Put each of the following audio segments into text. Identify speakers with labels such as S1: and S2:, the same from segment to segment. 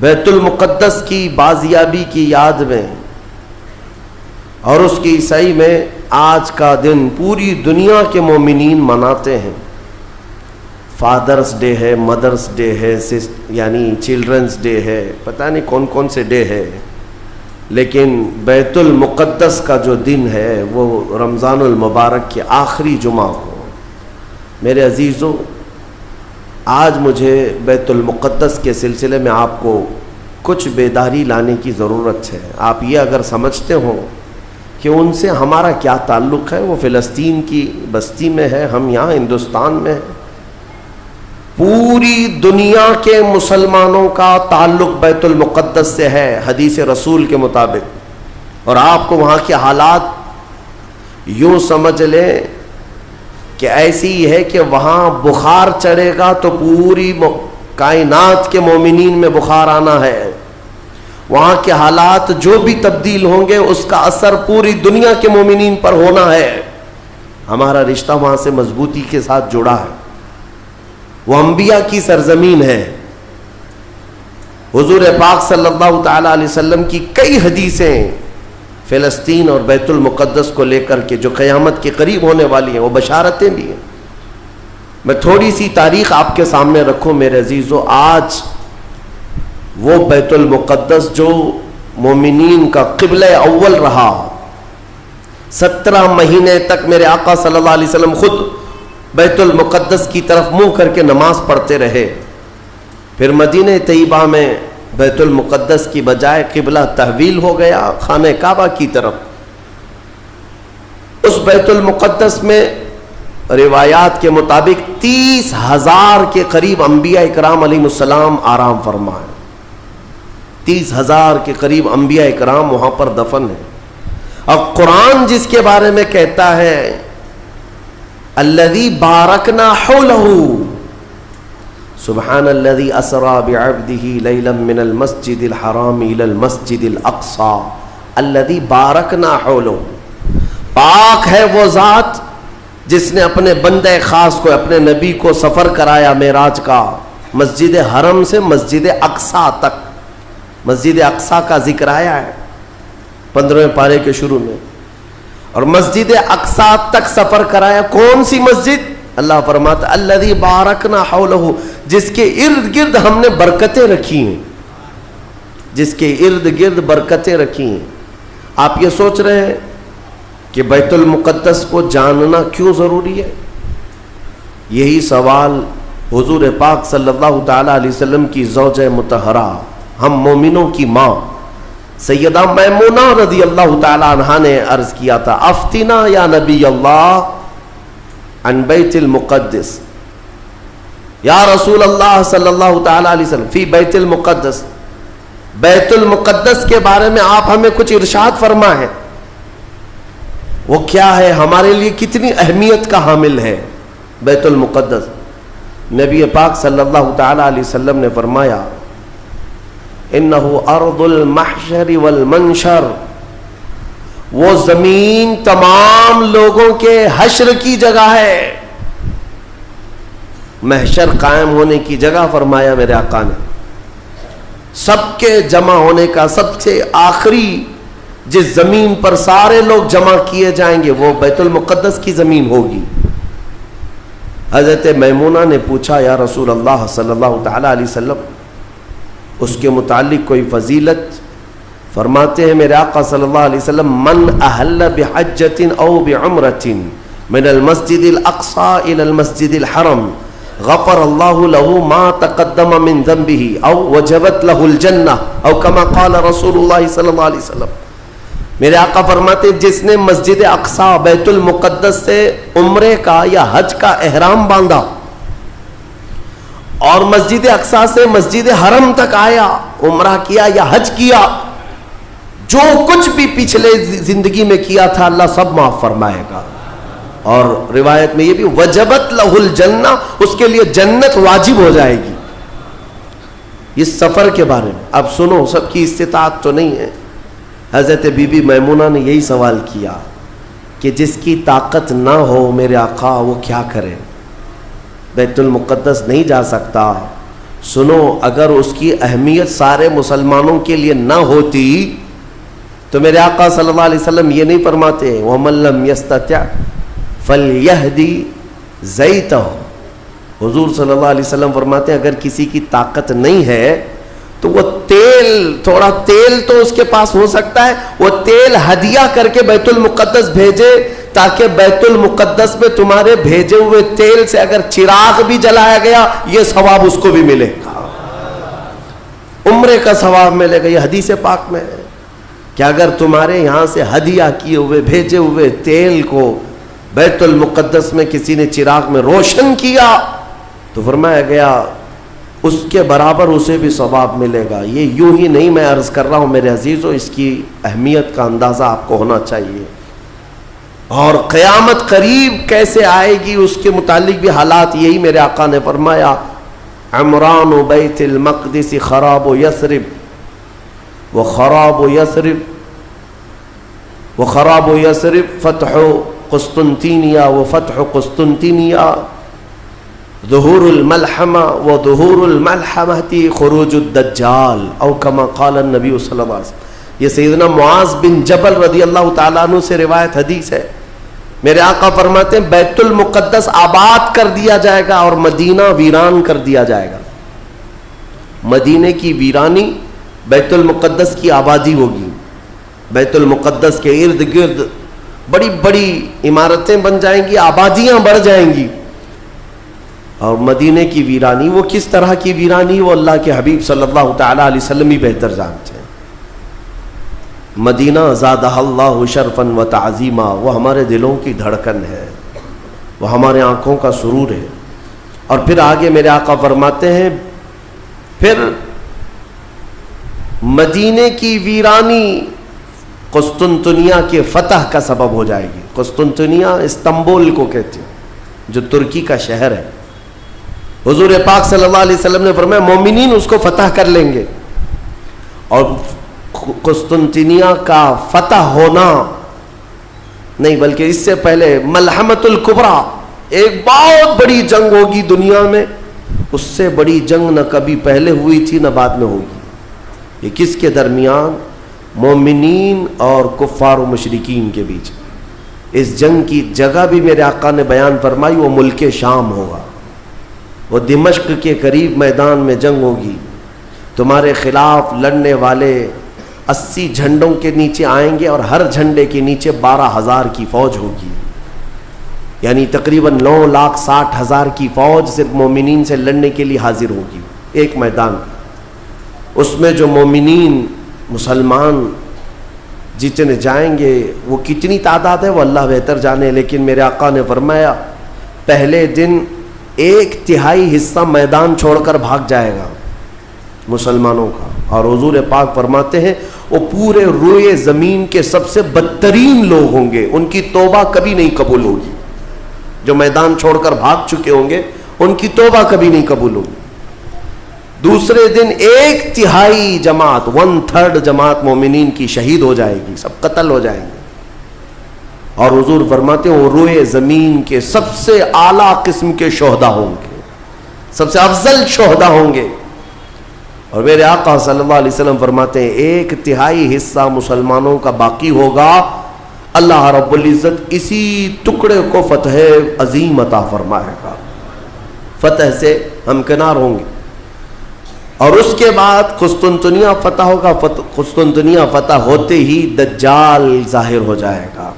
S1: بیت المقدس کی بازیابی کی یاد میں اور اس کی عیسائی میں آج کا دن پوری دنیا کے مومنین مناتے ہیں. فادرز ڈے ہے، مدرز ڈے ہے، یعنی چلڈرنز ڈے ہے، پتہ نہیں کون کون سے ڈے ہے، لیکن بیت المقدس کا جو دن ہے وہ رمضان المبارک کے آخری جمعہ کو. میرے عزیزوں، آج مجھے بیت المقدس کے سلسلے میں آپ کو کچھ بیداری لانے کی ضرورت ہے. آپ یہ اگر سمجھتے ہو کہ ان سے ہمارا کیا تعلق ہے، وہ فلسطین کی بستی میں ہے، ہم یہاں ہندوستان میں ہیں. پوری دنیا کے مسلمانوں کا تعلق بیت المقدس سے ہے حدیث رسول کے مطابق. اور آپ کو وہاں کے حالات یوں سمجھ لیں کہ ایسی ہے کہ وہاں بخار چڑھے گا تو پوری کائنات کے مومنین میں بخار آنا ہے. وہاں کے حالات جو بھی تبدیل ہوں گے اس کا اثر پوری دنیا کے مومنین پر ہونا ہے. ہمارا رشتہ وہاں سے مضبوطی کے ساتھ جڑا ہے. وہ انبیاء کی سرزمین ہے. حضور پاک صلی اللہ تعالی علیہ وسلم کی کئی حدیثیں فلسطین اور بیت المقدس کو لے کر کے جو قیامت کے قریب ہونے والی ہیں، وہ بشارتیں بھی ہیں. میں تھوڑی سی تاریخ آپ کے سامنے رکھوں میرے عزیزو. آج وہ بیت المقدس جو مومنین کا قبلہ اول رہا، 17 مہینے تک میرے آقا صلی اللہ علیہ وسلم خود بیت المقدس کی طرف منہ کر کے نماز پڑھتے رہے. پھر مدینہ طیبہ میں بیت المقدس کی بجائے قبلہ تحویل ہو گیا خانہ کعبہ کی طرف. اس بیت المقدس میں روایات کے مطابق 30,000 کے قریب انبیاء اکرام علیہ السلام آرام فرما ہے. 30,000 کے قریب انبیاء اکرام وہاں پر دفن ہیں. اور قرآن جس کے بارے میں کہتا ہے الذی بارکنا حولہ، سبحان الذی اسری بعبدہ لیلا من المسجد الحرام الی المسجد الاقصی الذی بارکنا حولہ. پاک ہے وہ ذات جس نے اپنے بندے خاص کو، اپنے نبی کو سفر کرایا معراج کا مسجد حرم سے مسجد اقصی تک. مسجد اقصی کا ذکر آیا ہے 15ویں پارے کے شروع میں. اور مسجد اقصی تک سفر کرایا. کون سی مسجد؟ اللہ فرماتا الذی بارکنا حولہ، جس کے ارد گرد ہم نے برکتیں رکھی ہیں. جس کے ارد گرد برکتیں رکھی ہیں. آپ یہ سوچ رہے ہیں کہ بیت المقدس کو جاننا کیوں ضروری ہے؟ یہی سوال حضور پاک صلی اللہ تعالی علیہ وسلم کی زوجہ مطہرہ، ہم مومنوں کی ماں سیدہ میمونہ رضی اللہ تعالی عنہا نے عرض کیا تھا افتنا یا نبی اللہ عن بیت المقدس. یا رسول اللہ صلی اللہ تعالی علیہ وسلم فی بیت المقدس، بیت المقدس کے بارے میں آپ ہمیں کچھ ارشاد فرما ہے. وہ کیا ہے، ہمارے لیے کتنی اہمیت کا حامل ہے بیت المقدس؟ نبی پاک صلی اللہ تعالی علیہ وسلم نے فرمایا انہ ارض المحشر والمنشر، وہ زمین تمام لوگوں کے حشر کی جگہ ہے. محشر قائم ہونے کی جگہ فرمایا میرے آقا نے. سب کے جمع ہونے کا سب سے آخری جس زمین پر سارے لوگ جمع کیے جائیں گے وہ بیت المقدس کی زمین ہوگی. حضرت میمونہ نے پوچھا یا رسول اللہ صلی اللہ تعالی علیہ وسلم اس کے متعلق کوئی فضیلت؟ فرماتے ہیں میرے آقا صلی اللہ علیہ وسلم من احل بحجۃ او بعمرۃ من المسجد الاقصى الى المسجد الحرم غفر اللہ له ما تقدم من ذنبه او وجبت له الجنہ او كما قال رسول اللہ صلی اللہ علیہ وسلم. میرے آقا فرماتے جس نے مسجد اقصی بیت المقدس سے عمرے کا یا حج کا احرام باندھا اور مسجد اقصی سے مسجد حرم تک آیا، عمرہ کیا یا حج کیا، جو کچھ بھی پچھلے زندگی میں کیا تھا اللہ سب معاف فرمائے گا. اور روایت میں یہ بھی وجبت لہ الجنہ، اس کے لیے جنت واجب ہو جائے گی. اس سفر کے بارے میں اب سنو، سب کی استطاعت تو نہیں ہے. حضرت بی بی میمونہ نے یہی سوال کیا کہ جس کی طاقت نہ ہو میرے آقا وہ کیا کرے؟ بیت المقدس نہیں جا سکتا، سنو اگر اس کی اہمیت سارے مسلمانوں کے لیے نہ ہوتی تو میرے آقا صلی اللہ علیہ وسلم یہ نہیں فرماتے وَمَن لَّمْ يَسْتَطِعْ فَلْيَهْدِ زَيْتَهُ. حضور صلی اللہ علیہ وسلم فرماتے ہیں اگر کسی کی طاقت نہیں ہے تو وہ تھوڑا تیل تو اس کے پاس ہو سکتا ہے، وہ تیل ہدیہ کر کے بیت المقدس بھیجے تاکہ بیت المقدس میں تمہارے بھیجے ہوئے تیل سے اگر چراغ بھی جلایا گیا یہ ثواب اس کو بھی ملے گا، عمرے کا ثواب ملے گا. یہ حدیث پاک میں ہے کہ اگر تمہارے یہاں سے ہدیہ کیے ہوئے بھیجے ہوئے تیل کو بیت المقدس میں کسی نے چراغ میں روشن کیا تو فرمایا گیا اس کے برابر اسے بھی ثواب ملے گا. یہ یوں ہی نہیں میں عرض کر رہا ہوں میرے عزیزو، اس کی اہمیت کا اندازہ آپ کو ہونا چاہیے. اور قیامت قریب کیسے آئے گی اس کے متعلق بھی حالات یہی میرے آقا نے فرمایا عمران بیت المقدس خراب یثرب وخراب یثرب فتح قسطنطینیہ وفتح قسطنطینیہ ظہور الملحمہ وظہور الملحمہ خروج الدجال او کما قال النبی صلی اللہ علیہ وسلم. یہ سیدنا معاذ بن جبل رضی اللہ تعالیٰ عنہ سے روایت حدیث ہے. میرے آقا فرماتے ہیں بیت المقدس آباد کر دیا جائے گا اور مدینہ ویران کر دیا جائے گا. مدینے کی ویرانی بیت المقدس کی آبادی ہوگی. بیت المقدس کے ارد گرد بڑی بڑی عمارتیں بن جائیں گی، آبادیاں بڑھ جائیں گی. اور مدینے کی ویرانی وہ کس طرح کی ویرانی وہ اللہ کے حبیب صلی اللہ تعالیٰ علیہ وسلم ہی بہتر جانتے ہیں. مدینہ زادہ اللہ شرفاً و تعظیما، وہ ہمارے دلوں کی دھڑکن ہے، وہ ہمارے آنکھوں کا سرور ہے. اور پھر آگے میرے آقا فرماتے ہیں پھر مدینے کی ویرانی قسطنطنیہ کے فتح کا سبب ہو جائے گی. قسطنطنیہ استنبول کو کہتے ہیں جو ترکی کا شہر ہے. حضور پاک صلی اللہ علیہ وسلم نے فرمایا مومنین اس کو فتح کر لیں گے. اور قسطنطنیہ کا فتح ہونا نہیں بلکہ اس سے پہلے ملحمۃ الکبریٰ ایک بہت بڑی جنگ ہوگی دنیا میں. اس سے بڑی جنگ نہ کبھی پہلے ہوئی تھی نہ بعد میں ہوگی. یہ کس کے درمیان؟ مومنین اور کفار و مشرکین کے بیچ. اس جنگ کی جگہ بھی میرے آقا نے بیان فرمائی، وہ ملک شام ہوگا، وہ دمشق کے قریب میدان میں جنگ ہوگی. تمہارے خلاف لڑنے والے 80 جھنڈوں کے نیچے آئیں گے اور ہر جھنڈے کے نیچے 12,000 کی فوج ہوگی، یعنی تقریباً 9,60,000 کی فوج صرف مومنین سے لڑنے کے لیے حاضر ہوگی ایک میدان. اس میں جو مومنین مسلمان جتنے جائیں گے وہ کتنی تعداد ہے وہ اللہ بہتر جانے، لیکن میرے آقا نے فرمایا پہلے دن 1/3 حصہ میدان چھوڑ کر بھاگ جائے گا مسلمانوں کا. اور حضور پاک فرماتے ہیں وہ پورے روئے زمین کے سب سے بدترین لوگ ہوں گے، ان کی توبہ کبھی نہیں قبول ہوگی. جو میدان چھوڑ کر بھاگ چکے ہوں گے ان کی توبہ کبھی نہیں قبول ہوگی. دوسرے دن 1/3 جماعت 1/3 جماعت مومنین کی شہید ہو جائے گی، سب قتل ہو جائیں گے. اور حضور فرماتے ہیں وہ روئے زمین کے سب سے اعلیٰ قسم کے شہداء ہوں گے، سب سے افضل شہداء ہوں گے. اور میرے آقا صلی اللہ علیہ وسلم فرماتے ہیں 1/3 حصہ مسلمانوں کا باقی ہوگا. اللہ رب العزت اسی ٹکڑے کو فتح عظیم عطا فرمائے گا، فتح سے ہمکنار ہوں گے. اور اس کے بعد قسطنطنیہ فتح ہوگا. قسطنطنیہ فتح ہوتے ہی دجال ظاہر ہو جائے گا،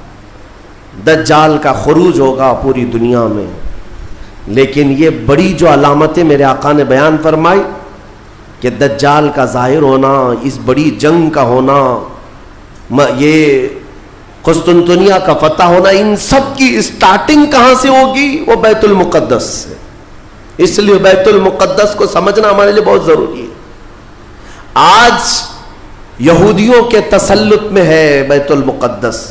S1: دجال کا خروج ہوگا پوری دنیا میں. لیکن یہ بڑی جو علامتیں میرے آقا نے بیان فرمائی کہ دجال کا ظاہر ہونا، اس بڑی جنگ کا ہونا، یہ قسطنطنیہ کا فتح ہونا، ان سب کی اسٹارٹنگ کہاں سے ہوگی؟ وہ بیت المقدس سے. اس لیے بیت المقدس کو سمجھنا ہمارے لیے بہت ضروری ہے. آج یہودیوں کے تسلط میں ہے بیت المقدس،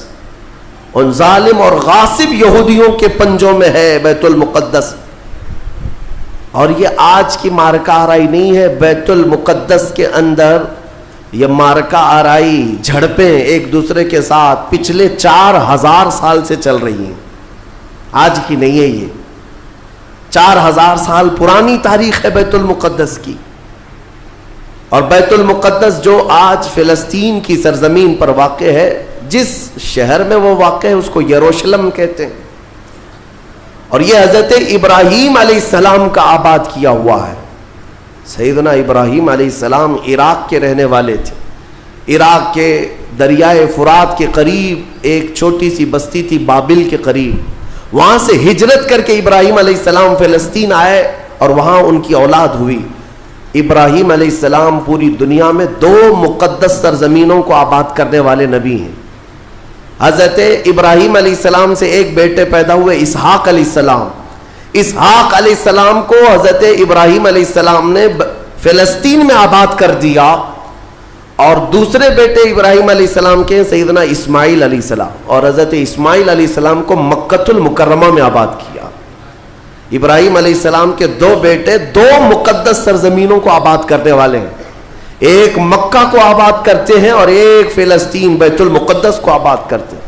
S1: ان ظالم اور غاصب یہودیوں کے پنجوں میں ہے بیت المقدس. اور یہ آج کی مارکہ آرائی نہیں ہے. بیت المقدس کے اندر یہ مارکہ آرائی، جھڑپیں ایک دوسرے کے ساتھ پچھلے 4000 سال سے چل رہی ہیں، آج کی نہیں ہے. یہ 4000 سال پرانی تاریخ ہے بیت المقدس کی. اور بیت المقدس جو آج فلسطین کی سرزمین پر واقع ہے، جس شہر میں وہ واقع ہے اس کو یروشلم کہتے ہیں، اور یہ حضرت ابراہیم علیہ السلام کا آباد کیا ہوا ہے۔ سیدنا ابراہیم علیہ السلام عراق کے رہنے والے تھے۔ عراق کے دریائے فرات کے قریب ایک چھوٹی سی بستی تھی بابل کے قریب، وہاں سے ہجرت کر کے ابراہیم علیہ السلام فلسطین آئے اور وہاں ان کی اولاد ہوئی۔ ابراہیم علیہ السلام پوری دنیا میں 2 مقدس سرزمینوں کو آباد کرنے والے نبی ہیں۔ حضرت ابراہیم علیہ السلام سے ایک بیٹے پیدا ہوئے، اسحاق علیہ السلام۔ اسحاق علیہ السلام کو حضرت ابراہیم علیہ السلام نے فلسطین میں آباد کر دیا، اور دوسرے بیٹے ابراہیم علیہ السلام کے سیدنا اسماعیل علیہ السلام، اور حضرت اسماعیل علیہ السلام کو مکۃ المکرمہ میں آباد کیا۔ ابراہیم علیہ السلام کے 2 بیٹے 2 مقدس سرزمینوں کو آباد کرنے والے ہیں، ایک مکہ کو آباد کرتے ہیں اور ایک فلسطین بیت المقدس کو آباد کرتے ہیں۔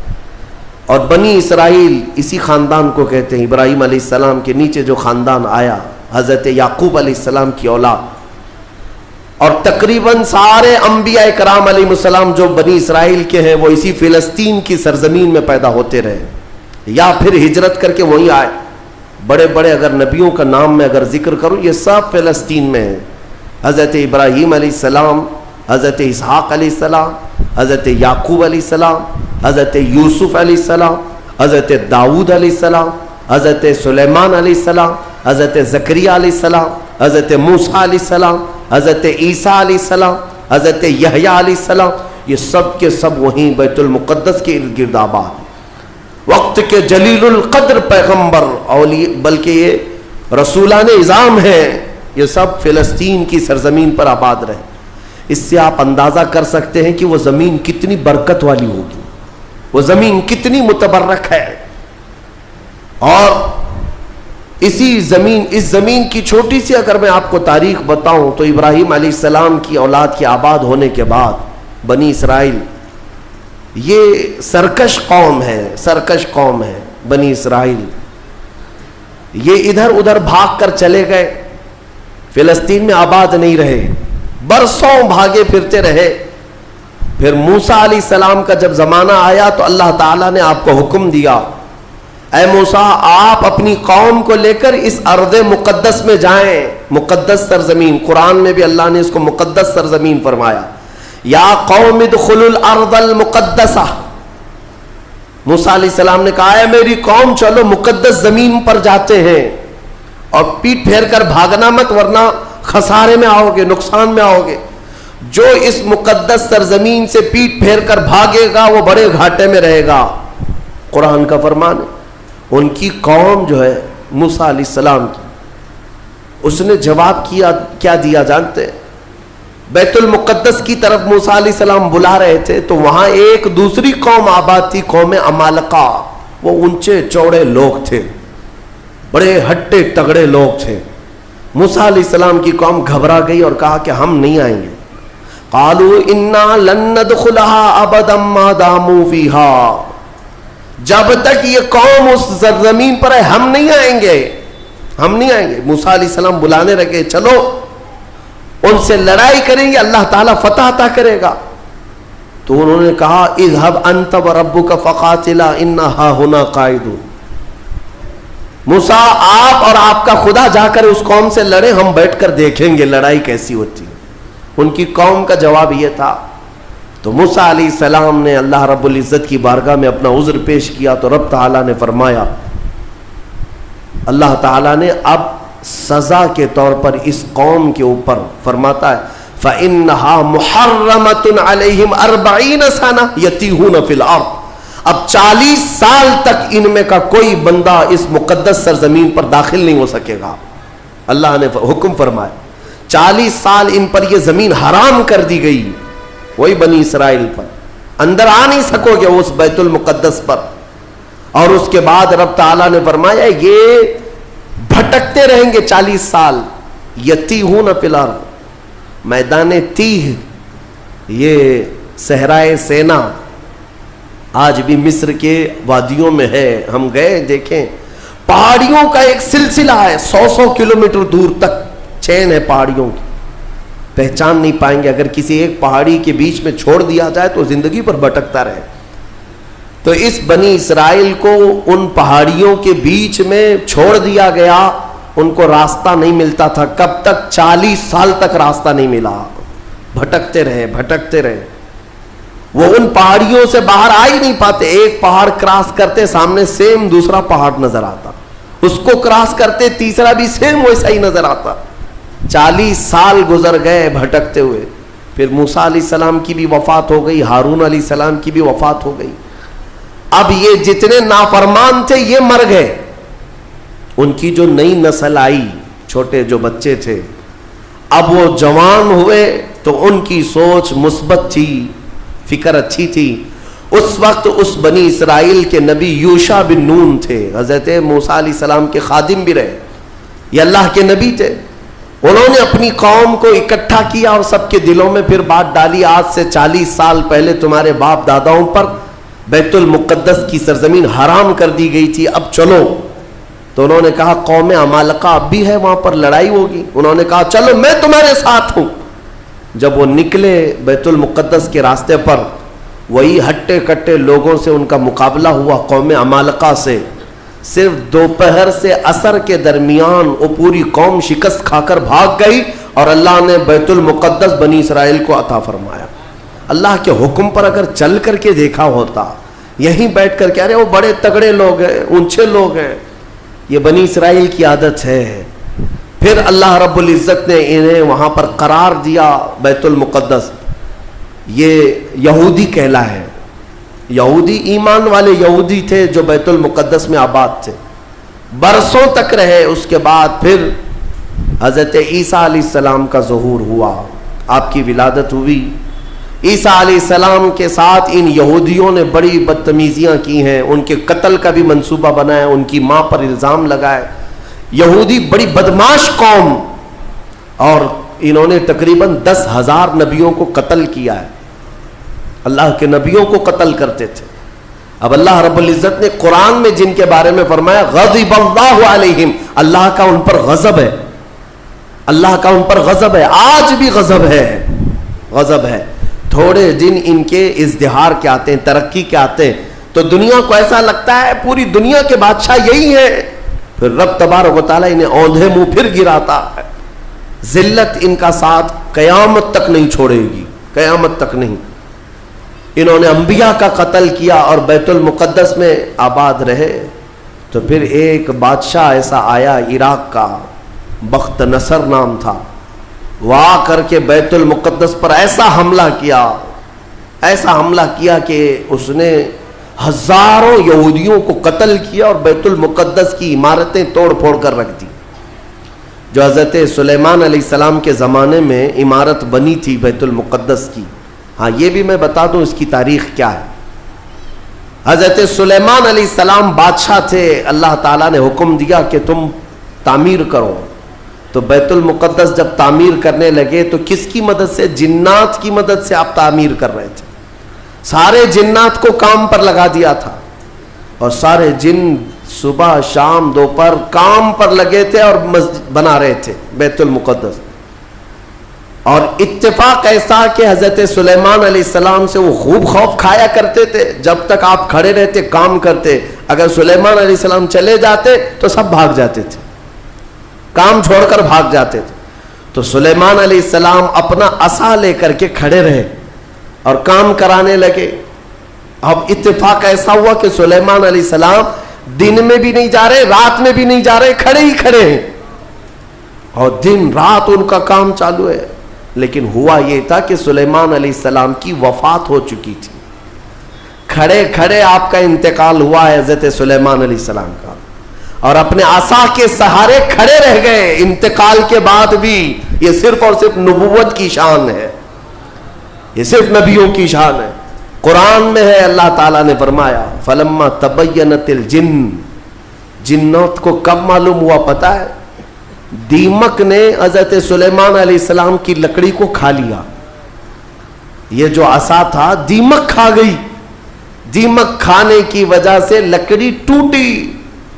S1: اور بنی اسرائیل اسی خاندان کو کہتے ہیں۔ ابراہیم علیہ السلام کے نیچے جو خاندان آیا، حضرت یعقوب علیہ السلام کی اولاد، اور تقریباً سارے انبیاء کرام علیہ السلام جو بنی اسرائیل کے ہیں وہ اسی فلسطین کی سرزمین میں پیدا ہوتے رہے، یا پھر ہجرت کر کے وہیں آئے۔ بڑے بڑے اگر نبیوں کا نام میں اگر ذکر کروں، یہ سب فلسطین میں ہیں۔ حضرت ابراہیم علیہ السلام، حضرت اسحاق علیہ السلام، حضرت یعقوب علیہ السلام، حضرت یوسف علیہ السلام، حضرت داؤد علیہ السلام، حضرت سلیمان علیہ السلام، حضرت زکریا علیہ السلام، حضرت موسیٰ علیہ السلام، حضرت عیسیٰ علیہ السلام، حضرت یحییٰ علیہ السلام، یہ سب کے سب وہیں بیت المقدس کے ارد گرد آباد۔ وقت کے جلیل القدر پیغمبر بلکہ یہ رسولان اعظام ہیں، یہ سب فلسطین کی سرزمین پر آباد رہے۔ اس سے آپ اندازہ کر سکتے ہیں کہ وہ زمین کتنی برکت والی ہوگی، وہ زمین کتنی متبرک ہے۔ اور اس زمین کی چھوٹی سی اگر میں آپ کو تاریخ بتاؤں تو ابراہیم علیہ السلام کی اولاد کے آباد ہونے کے بعد بنی اسرائیل یہ سرکش قوم ہے بنی اسرائیل، یہ ادھر ادھر بھاگ کر چلے گئے، فلسطین میں آباد نہیں رہے، برسوں بھاگے پھرتے رہے۔ پھر موسیٰ علیہ السلام کا جب زمانہ آیا تو اللہ تعالیٰ نے آپ کو حکم دیا، اے موسیٰ آپ اپنی قوم کو لے کر اس ارض مقدس میں جائیں، مقدس سرزمین، قرآن میں بھی اللہ نے اس کو مقدس سرزمین فرمایا، یا قوم ادخلوا الارض المقدسہ۔ موسیٰ علیہ السلام نے کہا ہے میری قوم چلو مقدس زمین پر جاتے ہیں، اور پیٹ پھیر کر بھاگنا مت ورنہ خسارے میں آؤ گے، نقصان میں آؤ گے۔ جو اس مقدس سرزمین سے پیٹ پھیر کر بھاگے گا وہ بڑے گھاٹے میں رہے گا، قرآن کا فرمان ہے۔ ان کی قوم جو ہے موسیٰ علیہ السلام کی، اس نے جواب کیا دیا جانتے ہیں؟ بیت المقدس کی طرف موسیٰ علیہ السلام بلا رہے تھے تو وہاں ایک دوسری قوم آباد تھی، قوم عمالقہ۔ وہ اونچے چوڑے لوگ تھے، بڑے ہٹے تگڑے لوگ تھے۔ موسیٰ علیہ السلام کی قوم گھبرا گئی اور کہا کہ ہم نہیں آئیں گے۔ قالوا انا لن ندخلها ابدا ما داموا فيها، جب تک یہ قوم اس زمین پر ہے ہم نہیں آئیں گے، ہم نہیں آئیں گے۔ موسیٰ علیہ السلام بلانے لگے، چلو ان سے لڑائی کریں گے، اللہ تعالیٰ فتح عطا کرے گا۔ تو انہوں نے کہا اذهب انت وربك فقاتلا انا هاهنا قاعدون، موسیٰ آپ اور آپ کا خدا جا کر اس قوم سے لڑے، ہم بیٹھ کر دیکھیں گے لڑائی کیسی ہوتی ہے۔ ان کی قوم کا جواب یہ تھا۔ تو موسیٰ علیہ السلام نے اللہ رب العزت کی بارگاہ میں اپنا عذر پیش کیا تو رب تعالیٰ نے فرمایا، اللہ تعالیٰ نے اب سزا کے طور پر اس قوم کے اوپر فرماتا ہے فَإِنَّهَا مُحَرَّمَةٌ عَلَيْهِمْ 40 سَنَةً يَتِيهُونَ فِي الْأَرْضِ، اب 40 سال تک ان میں کا کوئی بندہ اس مقدس سرزمین پر داخل نہیں ہو سکے گا۔ اللہ نے حکم فرمایا 40 سال ان پر یہ زمین حرام کر دی گئی، وہی بنی اسرائیل پر اندر آ نہیں سکو گے اس بیت المقدس پر۔ اور اس کے بعد رب تعالیٰ نے فرمایا یہ بھٹکتے رہیں گے 40 سال، یتیہون فی الارض، میدان تیہ، یہ صحرائے سینا آج بھی مصر کے وادیوں میں ہے، ہم گئے دیکھیں، پہاڑیوں کا ایک سلسلہ ہے، 100 کلومیٹر دور تک چین ہے پہاڑیوں کی، پہچان نہیں پائیں گے. اگر کسی ایک پہاڑی کے بیچ میں چھوڑ دیا جائے تو زندگی پر بھٹکتا رہے. تو اس بنی اسرائیل کو ان پہاڑیوں کے بیچ میں چھوڑ دیا گیا. ان کو راستہ نہیں ملتا تھا. کب تک؟ 40 سال تک راستہ نہیں ملا. بھٹکتے رہے. وہ ان پہاڑیوں سے باہر آ ہی نہیں پاتے. ایک پہاڑ کراس کرتے سامنے سیم دوسرا پہاڑ نظر آتا, اس کو کراس کرتے تیسرا بھی سیم ویسا ہی نظر آتا. 40 سال گزر گئے بھٹکتے ہوئے. پھر موسیٰ علیہ السلام کی بھی وفات ہو گئی, ہارون علیہ السلام کی بھی وفات ہو گئی. اب یہ جتنے نافرمان تھے یہ مر گئے. ان کی جو نئی نسل آئی, چھوٹے جو بچے تھے, اب وہ جوان ہوئے تو ان کی سوچ مثبت تھی, فکر اچھی تھی. اس وقت اس بنی اسرائیل کے نبی یوشع بن نون تھے, حضرت موسیٰ علیہ السلام کے خادم بھی رہے, یہ اللہ کے نبی تھے. انہوں نے اپنی قوم کو اکٹھا کیا اور سب کے دلوں میں پھر بات ڈالی, آج سے 40 سال پہلے تمہارے باپ داداؤں پر بیت المقدس کی سرزمین حرام کر دی گئی تھی, اب چلو. تو انہوں نے کہا قوم عمالقہ اب بھی ہے, وہاں پر لڑائی ہوگی. انہوں نے کہا چلو میں تمہارے ساتھ ہوں. جب وہ نکلے بیت المقدس کے راستے پر, وہی ہٹے کٹے لوگوں سے ان کا مقابلہ ہوا, قوم عمالقہ سے. صرف دوپہر سے عصر کے درمیان وہ پوری قوم شکست کھا کر بھاگ گئی اور اللہ نے بیت المقدس بنی اسرائیل کو عطا فرمایا. اللہ کے حکم پر اگر چل کر کے دیکھا ہوتا, یہیں بیٹھ کر کے ارے وہ بڑے تگڑے لوگ ہیں, اونچے لوگ ہیں, یہ بنی اسرائیل کی عادت ہے. پھر اللہ رب العزت نے انہیں وہاں پر قرار دیا بیت المقدس. یہ یہودی کہلا ہے. یہودی ایمان والے یہودی تھے جو بیت المقدس میں آباد تھے, برسوں تک رہے. اس کے بعد پھر حضرت عیسیٰ علیہ السلام کا ظہور ہوا, آپ کی ولادت ہوئی. عیسیٰ علیہ السلام کے ساتھ ان یہودیوں نے بڑی بدتمیزیاں کی ہیں, ان کے قتل کا بھی منصوبہ بنایا, ان کی ماں پر الزام لگائے. یہودی بڑی بدماش قوم, اور انہوں نے تقریباً 10,000 نبیوں کو قتل کیا ہے. اللہ کے نبیوں کو قتل کرتے تھے. اب اللہ رب العزت نے قرآن میں جن کے بارے میں فرمایا غضب اللہ علیہم, اللہ کا ان پر غضب ہے, اللہ کا ان پر غضب ہے, آج بھی غضب ہے. تھوڑے دن ان کے ازدہار کے آتے ہیں, ترقی کے آتے ہیں, تو دنیا کو ایسا لگتا ہے پوری دنیا کے بادشاہ یہی ہیں. پھر رب تبارک و تعالیٰ انہیں اوندھے منہ پھر گراتا ہے. ذلت ان کا ساتھ قیامت تک نہیں چھوڑے گی, قیامت تک نہیں. انہوں نے انبیاء کا قتل کیا اور بیت المقدس میں آباد رہے. تو پھر ایک بادشاہ ایسا آیا عراق کا, بخت نصر نام تھا, وہ آ کر کے بیت المقدس پر ایسا حملہ کیا کہ اس نے ہزاروں یہودیوں کو قتل کیا اور بیت المقدس کی عمارتیں توڑ پھوڑ کر رکھ دی. جو حضرت سلیمان علیہ السلام کے زمانے میں عمارت بنی تھی بیت المقدس کی. ہاں یہ بھی میں بتا دوں اس کی تاریخ کیا ہے. حضرت سلیمان علیہ السلام بادشاہ تھے, اللہ تعالیٰ نے حکم دیا کہ تم تعمیر کرو. تو بیت المقدس جب تعمیر کرنے لگے تو کس کی مدد سے؟ جنات کی مدد سے آپ تعمیر کر رہے تھے. سارے جنات کو کام پر لگا دیا تھا, اور سارے جن صبح شام دوپہر کام پر لگے تھے اور مسجد بنا رہے تھے بیت المقدس. اور اتفاق ایسا کہ حضرت سلیمان علیہ السلام سے وہ خوب خوف کھایا کرتے تھے. جب تک آپ کھڑے رہتے کام کرتے, اگر سلیمان علیہ السلام چلے جاتے تو سب بھاگ جاتے تھے, کام چھوڑ کر بھاگ جاتے تھے. تو سلیمان علیہ السلام اپنا عصا لے کر کے کھڑے رہے اور کام کرانے لگے. اب اتفاق ایسا ہوا کہ سلیمان علیہ السلام دن میں بھی نہیں جا رہے, رات میں بھی نہیں جا رہے, کھڑے ہی کھڑے ہیں, اور دن رات ان کا کام چالو ہے. لیکن ہوا یہ تھا کہ سلیمان علیہ السلام کی وفات ہو چکی تھی. کھڑے کھڑے آپ کا انتقال ہوا ہے حضرت سلیمان علیہ السلام کا, اور اپنے عصا کے سہارے کھڑے رہ گئے انتقال کے بعد بھی. یہ صرف اور صرف نبوت کی شان ہے, یہ صرف نبیوں کی شان ہے. قرآن میں ہے, اللہ تعالیٰ نے فرمایا فلما تبینت الجن, جنات کو کب معلوم ہوا پتا ہے؟ دیمک نے حضرت سلیمان علیہ السلام کی لکڑی کو کھا لیا. یہ جو عصا تھا دیمک کھا گئی. دیمک کھانے کی وجہ سے لکڑی ٹوٹی.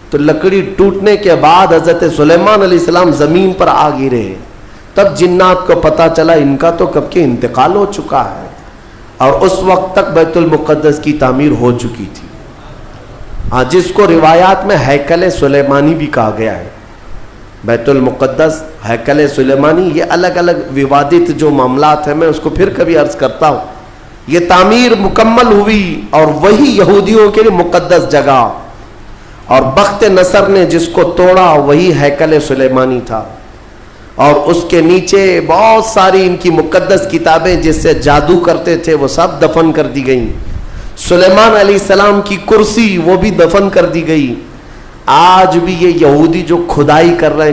S1: تو لکڑی ٹوٹنے کے بعد حضرت سلیمان علیہ السلام زمین پر آ گرے. تب جنات کو پتا چلا ان کا تو کب کے انتقال ہو چکا ہے، اور اس وقت تک بیت المقدس کی تعمیر ہو چکی تھی، ہاں، جس کو روایات میں ہیکل سلیمانی بھی کہا گیا ہے۔ بیت المقدس، ہیکل سلیمانی، یہ الگ الگ ووادت جو معاملات ہیں، میں اس کو پھر کبھی عرض کرتا ہوں۔ یہ تعمیر مکمل ہوئی اور وہی یہودیوں کے لیے مقدس جگہ، اور بخت نصر نے جس کو توڑا وہی ہیکل سلیمانی تھا، اور اس کے نیچے بہت ساری ان کی مقدس کتابیں جس سے جادو کرتے تھے وہ سب دفن کر دی گئیں۔ سلیمان علیہ السلام کی کرسی وہ بھی دفن کر دی گئی۔ آج بھی یہ یہودی جو کھدائی کر رہے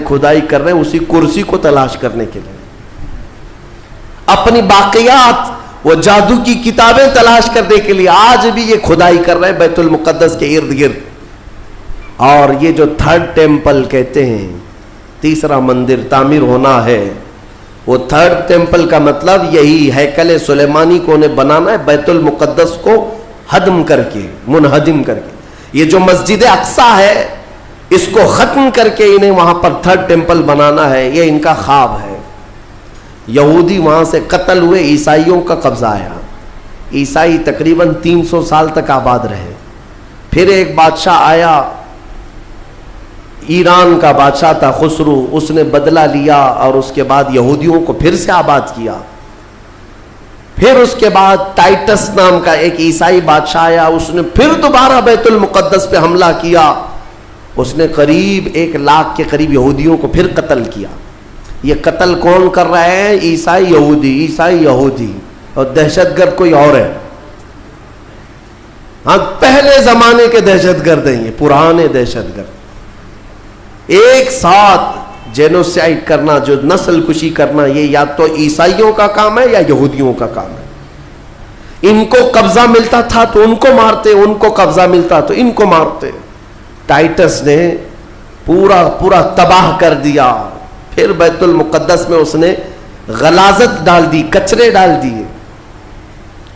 S1: ہیں اسی کرسی کو تلاش کرنے کے لیے، اپنی باقیات، وہ جادو کی کتابیں تلاش کرنے کے لیے آج بھی یہ کھدائی کر رہے ہیں بیت المقدس کے ارد گرد۔ اور یہ جو تھرڈ ٹیمپل کہتے ہیں، تیسرا مندر تعمیر ہونا ہے، وہ تھرڈ ٹیمپل کا مطلب یہی ہیکل سلیمانی کو انہیں بنانا ہے، بیت المقدس کو ہدم کر کے، منہدم کر کے۔ یہ جو مسجد اقصیٰ ہے اس کو ختم کر کے انہیں وہاں پر تھرڈ ٹیمپل بنانا ہے، یہ ان کا خواب ہے۔ یہودی وہاں سے قتل ہوئے، عیسائیوں کا قبضہ آیا، عیسائی تقریباً 300 سال تک آباد رہے۔ پھر ایک بادشاہ آیا، ایران کا بادشاہ تھا خسرو، اس نے بدلہ لیا اور اس کے بعد یہودیوں کو پھر سے آباد کیا۔ پھر اس کے بعد ٹائٹس نام کا ایک عیسائی بادشاہ آیا، اس نے پھر دوبارہ بیت المقدس پہ حملہ کیا، اس نے قریب 1 لاکھ کے قریب یہودیوں کو پھر قتل کیا۔ یہ قتل کون کر رہے ہیں؟ عیسائی یہودی، اور دہشت گرد کوئی اور ہے۔ ہاں، پہلے زمانے کے دہشت گرد ہیں یہ، پرانے دہشت گرد۔ ایک ساتھ جینوسائڈ کرنا، جو نسل کشی کرنا، یہ یا تو عیسائیوں کا کام ہے یا یہودیوں کا کام ہے۔ ان کو قبضہ ملتا تھا تو ان کو مارتے، ان کو قبضہ ملتا تو ان کو مارتے۔ ٹائٹس نے پورا تباہ کر دیا۔ پھر بیت المقدس میں اس نے غلاظت ڈال دی، کچرے ڈال دیے،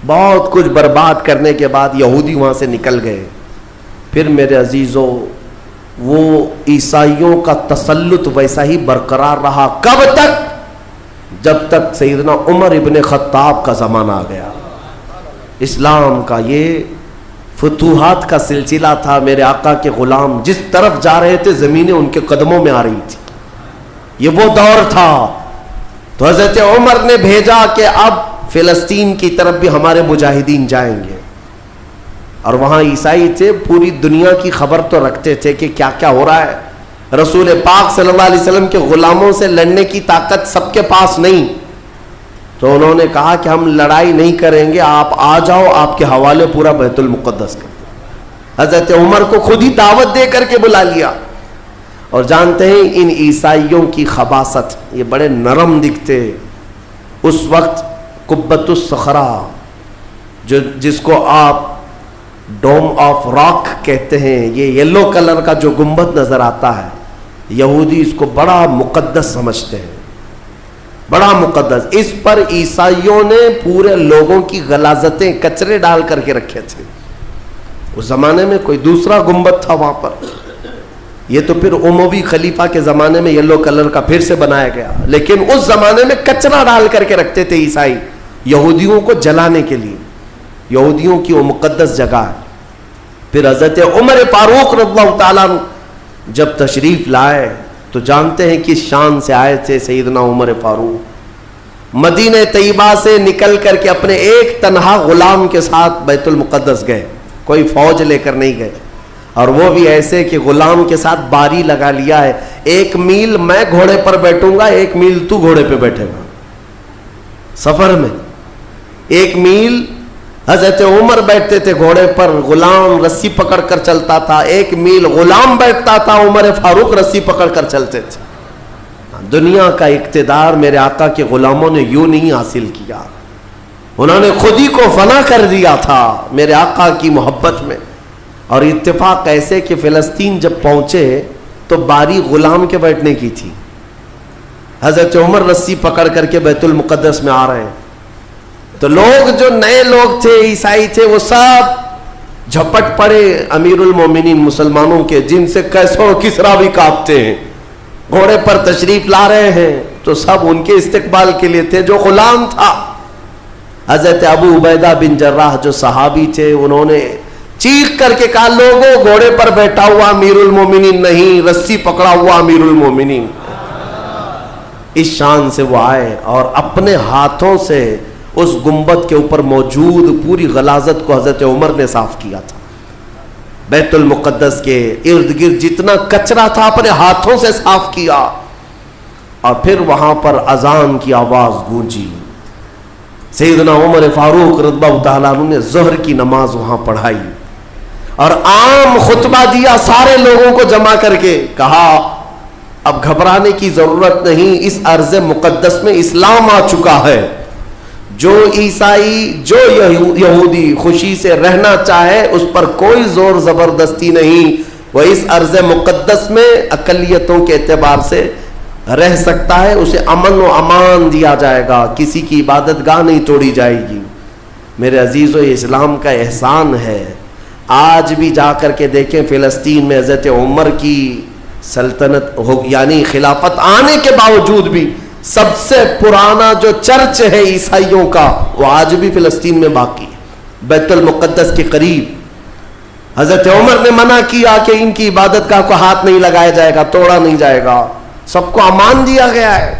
S1: بہت کچھ برباد کرنے کے بعد یہودی وہاں سے نکل گئے۔ پھر میرے عزیزو، وہ عیسائیوں کا تسلط ویسا ہی برقرار رہا۔ کب تک؟ جب تک سیدنا عمر ابن خطاب کا زمانہ آ گیا۔ اسلام کا یہ فتوحات کا سلسلہ تھا۔ میرے آقا کے غلام جس طرف جا رہے تھے زمینیں ان کے قدموں میں آ رہی تھی، یہ وہ دور تھا۔ تو حضرت عمر نے بھیجا کہ اب فلسطین کی طرف بھی ہمارے مجاہدین جائیں گے، اور وہاں عیسائی تھے، پوری دنیا کی خبر تو رکھتے تھے کہ کیا کیا ہو رہا ہے۔ رسول پاک صلی اللہ علیہ وسلم کے غلاموں سے لڑنے کی طاقت سب کے پاس نہیں، تو انہوں نے کہا کہ ہم لڑائی نہیں کریں گے، آپ آ جاؤ، آپ کے حوالے پورا بیت المقدس کر۔ حضرت عمر کو خود ہی دعوت دے کر کے بلا لیا۔ اور جانتے ہیں ان عیسائیوں کی خباثت، یہ بڑے نرم دکھتے۔ اس وقت قبۃ الصخرہ، جس کو آپ ڈوم آف راک کہتے ہیں، یہ یلو کلر کا جو گنبد نظر آتا ہے، یہودی اس کو بڑا مقدس سمجھتے ہیں، بڑا مقدس۔ اس پر عیسائیوں نے پورے لوگوں کی غلاظتیں، کچرے ڈال کر کے رکھے تھے۔ اس زمانے میں کوئی دوسرا گنبد تھا وہاں پر، یہ تو پھر اموی خلیفہ کے زمانے میں یلو کلر کا پھر سے بنایا گیا، لیکن اس زمانے میں کچرا ڈال کر کے رکھتے تھے عیسائی، یہودیوں کو جلانے کے لیے۔ یہودیوں کی وہ مقدس جگہ ہے۔ پھر حضرت عمر فاروق رضی اللہ تعالیٰ جب تشریف لائے تو جانتے ہیں کہ شان سے آئے تھے سیدنا عمر فاروق۔ مدینہ طیبہ سے نکل کر کے اپنے ایک تنہا غلام کے ساتھ بیت المقدس گئے، کوئی فوج لے کر نہیں گئے، اور وہ بھی ایسے کہ غلام کے ساتھ باری لگا لیا ہے، 1 میل میں گھوڑے پر بیٹھوں گا، 1 میل تو گھوڑے پہ بیٹھے گا۔ سفر میں 1 میل حضرت عمر بیٹھتے تھے گھوڑے پر، غلام رسی پکڑ کر چلتا تھا، 1 میل غلام بیٹھتا تھا، عمر فاروق رسی پکڑ کر چلتے تھے۔ دنیا کا اقتدار میرے آقا کے غلاموں نے یوں نہیں حاصل کیا، انہوں نے خود ہی کو فنا کر دیا تھا میرے آقا کی محبت میں۔ اور اتفاق ایسے کہ فلسطین جب پہنچے تو باری غلام کے بیٹھنے کی تھی، حضرت عمر رسی پکڑ کر کے بیت المقدس میں آ رہے ہیں، تو لوگ جو نئے لوگ تھے، عیسائی تھے، وہ سب جھپٹ پڑے امیر المومنین مسلمانوں کے، جن سے کیسو کسرا بھی کانپتے ہیں، گھوڑے پر تشریف لا رہے ہیں، تو سب ان کے استقبال کے لیے تھے. جو غلام تھا حضرت ابو عبیدہ بن جراح جو صحابی تھے, انہوں نے چیخ کر کے کہا لوگوں گھوڑے پر بیٹھا ہوا امیر المومنین نہیں, رسی پکڑا ہوا امیر المومنین. اس شان سے وہ آئے اور اپنے ہاتھوں سے اس گنبد کے اوپر موجود پوری غلاظت کو حضرت عمر نے صاف کیا تھا. بیت المقدس کے ارد گرد جتنا کچرا تھا اپنے ہاتھوں سے صاف کیا, اور پھر وہاں پر اذان کی آواز گونجی. سیدنا عمر فاروق رضی اللہ تعالیٰ عنہ نے ظہر کی نماز وہاں پڑھائی اور عام خطبہ دیا سارے لوگوں کو جمع کر کے. کہا اب گھبرانے کی ضرورت نہیں, اس ارض مقدس میں اسلام آ چکا ہے. جو عیسائی جو یہودی خوشی سے رہنا چاہے اس پر کوئی زور زبردستی نہیں, وہ اس ارض مقدس میں اقلیتوں کے اعتبار سے رہ سکتا ہے, اسے امن و امان دیا جائے گا, کسی کی عبادت گاہ نہیں توڑی جائے گی. میرے عزیزو, یہ اسلام کا احسان ہے. آج بھی جا کر کے دیکھیں فلسطین میں حضرت عمر کی سلطنت یعنی خلافت آنے کے باوجود بھی سب سے پرانا جو چرچ ہے عیسائیوں کا وہ آج بھی فلسطین میں باقی ہے, بیت المقدس کے قریب. حضرت عمر نے منع کیا کہ ان کی عبادت گاہ کو ہاتھ نہیں لگایا جائے گا, توڑا نہیں جائے گا. سب کو امان دیا گیا ہے,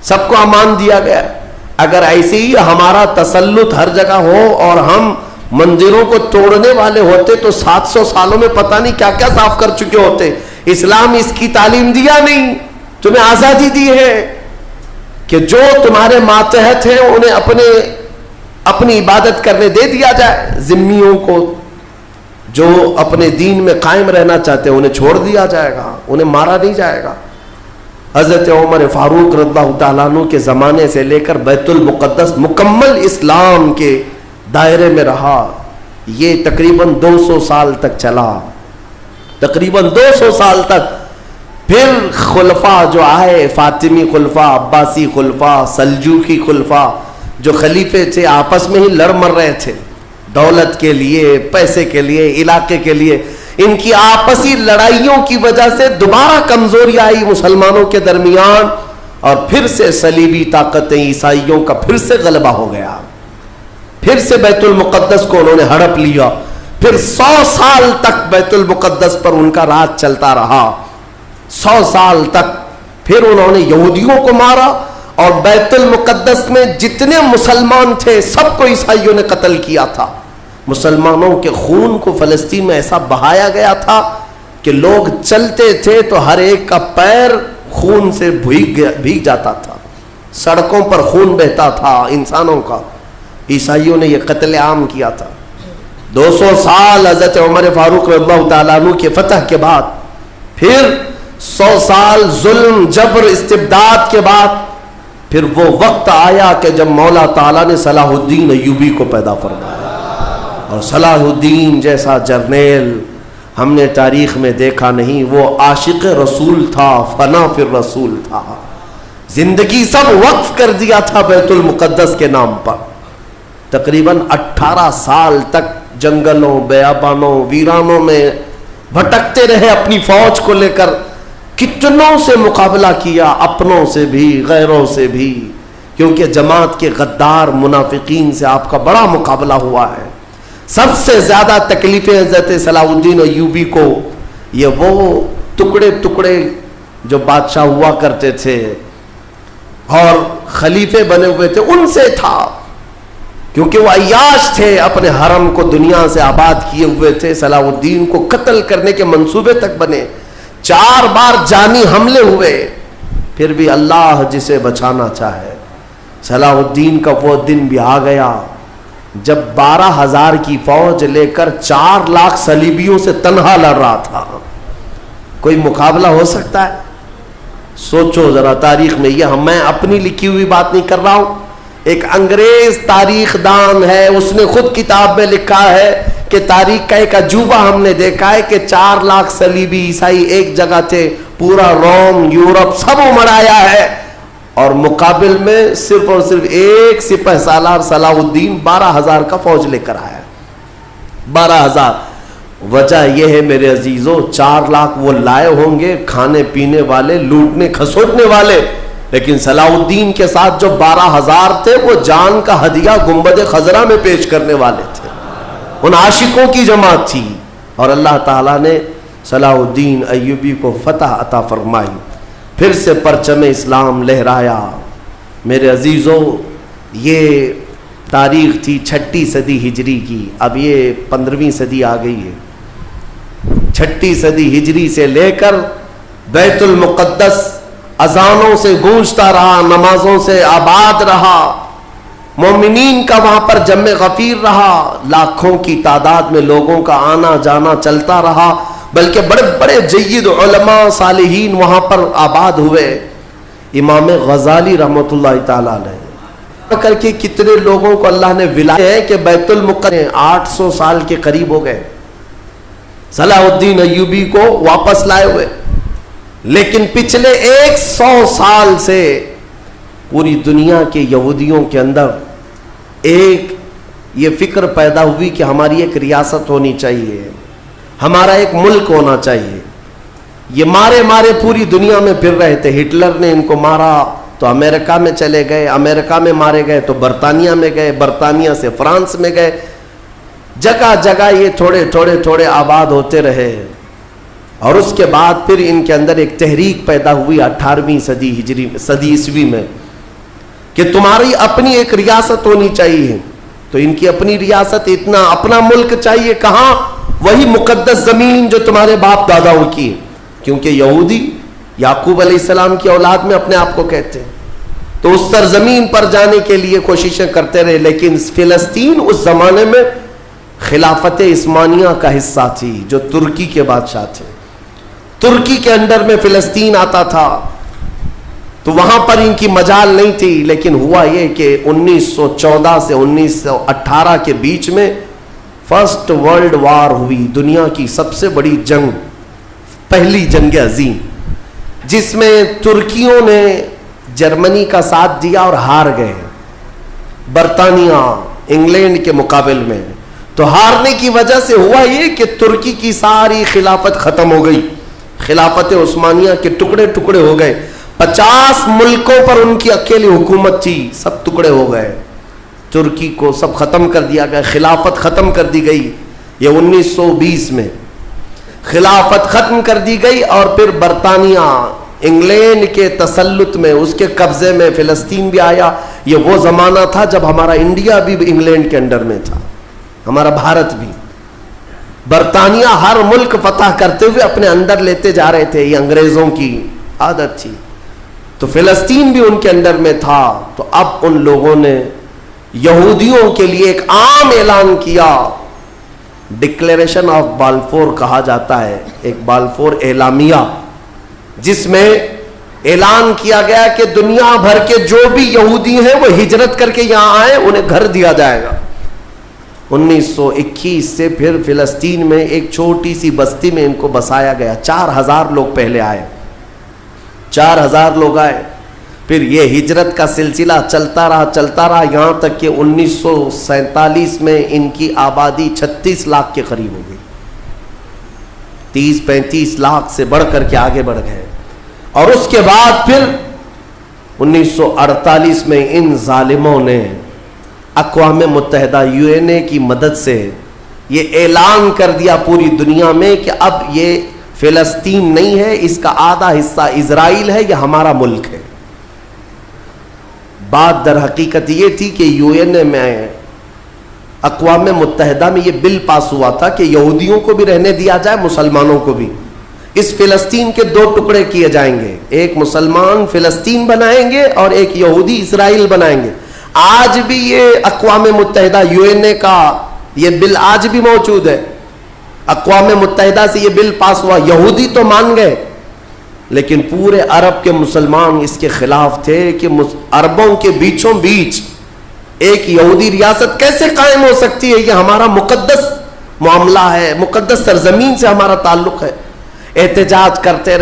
S1: سب کو امان دیا گیا ہے. اگر ایسے ہی ہمارا تسلط ہر جگہ ہو اور ہم مندروں کو توڑنے والے ہوتے تو 700 سالوں میں پتہ نہیں کیا کیا صاف کر چکے ہوتے. اسلام اس کی تعلیم دیا نہیں, تمہیں آزادی دی ہے کہ جو تمہارے ماتحت ہیں انہیں اپنی عبادت کرنے دے دیا جائے. ذمیوں کو جو اپنے دین میں قائم رہنا چاہتے ہیں انہیں چھوڑ دیا جائے گا, انہیں مارا نہیں جائے گا. حضرت عمر فاروق رضی اللہ تعالیٰ عنہ کے زمانے سے لے کر بیت المقدس مکمل اسلام کے دائرے میں رہا. یہ تقریباً 200 سال تک چلا, تقریباً 200 سال تک. پھر خلفاء جو آئے, فاطمی خلفاء, عباسی خلفاء, سلجوقی خلفاء, جو خلیفے تھے آپس میں ہی لڑ مر رہے تھے دولت کے لیے, پیسے کے لیے, علاقے کے لیے. ان کی آپسی لڑائیوں کی وجہ سے دوبارہ کمزوری آئی مسلمانوں کے درمیان, اور پھر سے صلیبی طاقتیں عیسائیوں کا پھر سے غلبہ ہو گیا. پھر سے بیت المقدس کو انہوں نے ہڑپ لیا. پھر 100 سال تک بیت المقدس پر ان کا راج چلتا رہا, 100 سال تک. پھر انہوں نے یہودیوں کو مارا اور بیت المقدس میں جتنے مسلمان تھے سب کو عیسائیوں نے قتل کیا تھا. مسلمانوں کے خون کو فلسطین میں ایسا بہایا گیا تھا کہ لوگ چلتے تھے تو ہر ایک کا پیر خون سے بھیگ جاتا تھا, سڑکوں پر خون بہتا تھا انسانوں کا. عیسائیوں نے یہ قتل عام کیا تھا. 200 سال حضرت عمر فاروق رضی اللہ تعالیٰ عنہ کے فتح کے بعد, پھر 100 سال ظلم جبر استبداد کے بعد, پھر وہ وقت آیا کہ جب مولا تعالیٰ نے صلاح الدین ایوبی کو پیدا فرمایا. اور صلاح الدین جیسا جرنیل ہم نے تاریخ میں دیکھا نہیں. وہ عاشق رسول تھا, فنا فی الرسول تھا, زندگی سب وقف کر دیا تھا بیت المقدس کے نام پر. تقریباً 18 سال تک جنگلوں, بیابانوں, ویرانوں میں بھٹکتے رہے اپنی فوج کو لے کر. کتنوں سے مقابلہ کیا, اپنوں سے بھی غیروں سے بھی, کیونکہ جماعت کے غدار منافقین سے آپ کا بڑا مقابلہ ہوا ہے. سب سے زیادہ تکلیفیں حضرت صلاح الدین ایوبی کو یہ وہ ٹکڑے ٹکڑے جو بادشاہ ہوا کرتے تھے اور خلیفے بنے ہوئے تھے ان سے تھا, کیونکہ وہ عیاش تھے, اپنے حرم کو دنیا سے آباد کیے ہوئے تھے. صلاح الدین کو قتل کرنے کے منصوبے تک بنے, 4 بار جانی حملے ہوئے, پھر بھی اللہ جسے بچانا چاہے. صلاح الدین کا وہ دن بھی آ گیا جب 12,000 کی فوج لے کر 4 لاکھ صلیبیوں سے تنہا لڑ رہا تھا. کوئی مقابلہ ہو سکتا ہے؟ سوچو ذرا تاریخ میں. یہ میں اپنی لکھی ہوئی بات نہیں کر رہا ہوں, ایک انگریز تاریخ دان ہے, اس نے خود کتاب میں لکھا ہے کہ تاریخ کا ایک عجوبہ ہم نے دیکھا ہے کہ 4 لاکھ صلیبی عیسائی ایک جگہ تھے, پورا روم, یورپ سب مڑایا ہے, اور مقابل میں صرف اور صرف ایک سپہ سالار صلاح الدین 12,000 کا فوج لے کر آیا. 12,000. وجہ یہ ہے میرے عزیزوں, 4 لاکھ وہ لائے ہوں گے, کھانے پینے والے, لوٹنے کھسوٹنے والے, لیکن صلاح الدین کے ساتھ جو 12,000 تھے وہ جان کا ہدیہ گنبد خضرا میں پیش کرنے والے تھے، ان عاشقوں کی جماعت تھی، اور اللہ تعالیٰ نے صلاح الدین ایوبی کو فتح عطا فرمائی، پھر سے پرچم اسلام لہرایا۔ میرے عزیزوں، یہ تاریخ تھی 6 صدی ہجری کی، اب یہ 15ویں صدی آ گئی ہے۔ 6 صدی ہجری سے لے کر بیت المقدس اذانوں سے گونجتا رہا، نمازوں سے آباد رہا، مومنین کا وہاں پر جمع غفیر رہا، لاکھوں کی تعداد میں لوگوں کا آنا جانا چلتا رہا، بلکہ بڑے بڑے جید علماء صالحین وہاں پر آباد ہوئے۔ امام غزالی رحمۃ اللہ تعالی علیہ کر کے کتنے لوگوں کو اللہ نے ولایت ہے کہ بیت المقدس 800 سال کے قریب ہو گئے صلاح الدین ایوبی کو واپس لائے ہوئے، لیکن پچھلے 100 سال سے پوری دنیا کے یہودیوں کے اندر ایک یہ فکر پیدا ہوئی کہ ہماری ایک ریاست ہونی چاہیے، ہمارا ایک ملک ہونا چاہیے۔ یہ مارے پوری دنیا میں پھر رہے تھے، ہٹلر نے ان کو مارا تو امریکہ میں چلے گئے، امریکہ میں مارے گئے تو برطانیہ میں گئے، برطانیہ سے فرانس میں گئے، جگہ جگہ یہ تھوڑے آباد ہوتے رہے۔ اور اس کے بعد پھر ان کے اندر ایک تحریک پیدا ہوئی 18ویں صدی عیسوی میں کہ تمہاری اپنی ایک ریاست ہونی چاہیے۔ تو ان کی اپنی ریاست، اتنا اپنا ملک چاہیے، کہاں؟ وہی مقدس زمین جو تمہارے باپ داداؤں کی، کیونکہ یہودی یعقوب علیہ السلام کی اولاد میں اپنے آپ کو کہتے ہیں، تو اس سرزمین پر جانے کے لیے کوششیں کرتے رہے۔ لیکن فلسطین اس زمانے میں خلافت عثمانیہ کا حصہ تھی، جو ترکی کے بادشاہ تھے، ترکی کے انڈر میں فلسطین آتا تھا، تو وہاں پر ان کی مجال نہیں تھی۔ لیکن ہوا یہ کہ 1914 سے 1918 کے بیچ میں فرسٹ ورلڈ وار ہوئی، دنیا کی سب سے بڑی جنگ، پہلی جنگ عظیم، جس میں ترکیوں نے جرمنی کا ساتھ دیا اور ہار گئے برطانیہ انگلینڈ کے مقابل میں۔ تو ہارنے کی وجہ سے ہوا یہ کہ ترکی کی ساری خلافت ختم ہو گئی، خلافت عثمانیہ کے ٹکڑے ٹکڑے ہو گئے، 50 ملکوں پر ان کی اکیلی حکومت تھی، سب ٹکڑے ہو گئے، ترکی کو سب ختم کر دیا گیا، خلافت ختم کر دی گئی۔ یہ 1920 میں خلافت ختم کر دی گئی، اور پھر برطانیہ انگلینڈ کے تسلط میں، اس کے قبضے میں فلسطین بھی آیا۔ یہ وہ زمانہ تھا جب ہمارا انڈیا بھی انگلینڈ کے انڈر میں تھا، ہمارا بھارت بھی۔ برطانیہ ہر ملک فتح کرتے ہوئے اپنے اندر لیتے جا رہے تھے، یہ انگریزوں کی عادت تھی۔ تو فلسطین بھی ان کے اندر میں تھا۔ تو اب ان لوگوں نے یہودیوں کے لیے ایک عام اعلان کیا، ڈکلیریشن آف بالفور کہا جاتا ہے، ایک بالفور اعلامیہ، جس میں اعلان کیا گیا کہ دنیا بھر کے جو بھی یہودی ہیں وہ ہجرت کر کے یہاں آئے، انہیں گھر دیا جائے گا۔ 1921 سے پھر فلسطین میں ایک چھوٹی سی بستی میں ان کو بسایا گیا، 4000 لوگ پہلے آئے، 4000 لوگ آئے، پھر یہ ہجرت کا سلسلہ چلتا رہا یہاں تک کہ 1947 میں ان کی آبادی 36 لاکھ کے قریب ہو گئی، 30-35 لاکھ سے بڑھ کر کے آگے بڑھ گئے۔ اور اس کے بعد پھر 1948 میں ان ظالموں نے اقوام متحدہ UN کی مدد سے یہ اعلان کر دیا پوری دنیا میں کہ اب یہ فلسطین نہیں ہے، اس کا آدھا حصہ اسرائیل ہے، یہ ہمارا ملک ہے۔ بات در حقیقت یہ تھی کہ UN میں، اقوام متحدہ میں یہ بل پاس ہوا تھا کہ یہودیوں کو بھی رہنے دیا جائے، مسلمانوں کو بھی۔ اس فلسطین کے 2 ٹکڑے کیے جائیں گے، ایک مسلمان فلسطین بنائیں گے اور ایک یہودی اسرائیل بنائیں گے۔ آج بھی یہ اقوام متحدہ UN کا یہ بل آج بھی موجود ہے، اقوام متحدہ سے یہ بل پاس ہوا۔ یہودی تو مان گئے، لیکن پورے عرب کے مسلمان اس کے خلاف تھے کہ عربوں کے بیچوں بیچ ایک یہودی ریاست کیسے قائم ہو سکتی ہے، یہ ہمارا مقدس معاملہ ہے، مقدس سرزمین سے ہمارا تعلق ہے۔ احتجاج کرتے